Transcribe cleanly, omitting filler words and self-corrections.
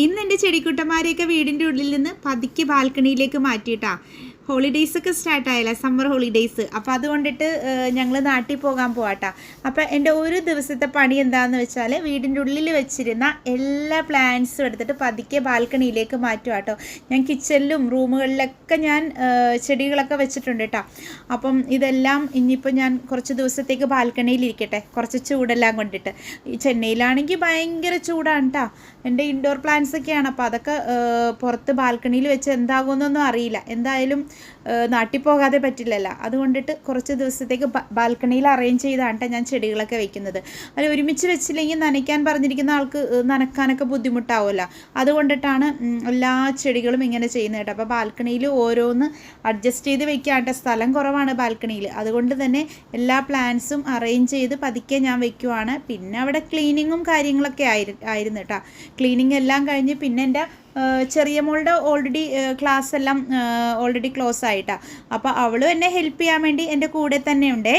ഇന്ന് എൻ്റെ ചെടിക്കുട്ടന്മാരെയൊക്കെ വീടിൻ്റെ ഉള്ളിൽ നിന്ന് പതുക്കെ ബാൽക്കണിയിലേക്ക് മാറ്റിയിട്ടാ. ഹോളിഡേയ്സൊക്കെ സ്റ്റാർട്ടായല്ലേ, സമ്മർ ഹോളിഡേയ്സ്. അപ്പോൾ അതുകൊണ്ടിട്ട് ഞങ്ങൾ നാട്ടിൽ പോകാൻ പോവാട്ടാ. അപ്പോൾ എൻ്റെ ഒരു ദിവസത്തെ പണി എന്താണെന്ന് വെച്ചാൽ വീടിൻ്റെ ഉള്ളിൽ വെച്ചിരുന്ന എല്ലാ പ്ലാന്റ്സും എടുത്തിട്ട് പതുക്കെ ബാൽക്കണിയിലേക്ക് മാറ്റുക കേട്ടോ. ഞാൻ കിച്ചണിലും റൂമുകളിലൊക്കെ ഞാൻ ചെടികളൊക്കെ വെച്ചിട്ടുണ്ട് കേട്ടോ. അപ്പം ഇതെല്ലാം ഇനിയിപ്പോൾ ഞാൻ കുറച്ച് ദിവസത്തേക്ക് ബാൽക്കണിയിലിരിക്കട്ടെ, കുറച്ച് ചൂടെല്ലാം കൊണ്ടിട്ട്. ഈ ചെന്നൈയിലാണെങ്കിൽ ഭയങ്കര ചൂടാണ് കേട്ടോ. എൻ്റെ ഇൻഡോർ പ്ലാന്റ്സ് ഒക്കെയാണ്. അപ്പോൾ അതൊക്കെ പുറത്ത് ബാൽക്കണിയിൽ വെച്ച് എന്താകുമെന്നൊന്നും അറിയില്ല. എന്തായാലും നാട്ടിൽ പോകാതെ പറ്റില്ലല്ലോ. അതുകൊണ്ടിട്ട് കുറച്ച് ദിവസത്തേക്ക് ബാൽക്കണിയിൽ അറേഞ്ച് ചെയ്താണ് ഞാൻ ചെടികളൊക്കെ വെക്കുന്നത്. അത് ഒരുമിച്ച് വെച്ചില്ലെങ്കിൽ നനയ്ക്കാൻ പറഞ്ഞിരിക്കുന്ന ആൾക്ക് നനയ്ക്കാനൊക്കെ ബുദ്ധിമുട്ടാവുമല്ലോ. അതുകൊണ്ടിട്ടാണ് എല്ലാ ചെടികളും ഇങ്ങനെ ചെയ്യുന്നത് കേട്ടോ. അപ്പോൾ ബാൽക്കണിയിൽ ഓരോന്ന് അഡ്ജസ്റ്റ് ചെയ്ത് വെക്കാട്ടെ. സ്ഥലം കുറവാണ് ബാൽക്കണിയിൽ. അതുകൊണ്ട് തന്നെ എല്ലാ പ്ലാന്റ്സും അറേഞ്ച് ചെയ്ത് പതുക്കെ ഞാൻ വെക്കുവാണ്. പിന്നെ അവിടെ ക്ലീനിങ്ങും കാര്യങ്ങളൊക്കെ ആയിരുന്നു കേട്ടോ. ക്ലീനിങ് എല്ലാം കഴിഞ്ഞ് പിന്നെ എൻ്റെ ചെറിയ മോളുടെ ഓൾറെഡി ക്ലാസ് എല്ലാം ഓൾറെഡി ക്ലോസ് ആയിട്ടാണ്. അപ്പോൾ അവളും എന്നെ ഹെൽപ്പ് ചെയ്യാൻ വേണ്ടി എൻ്റെ കൂടെ തന്നെ ഉണ്ടേ.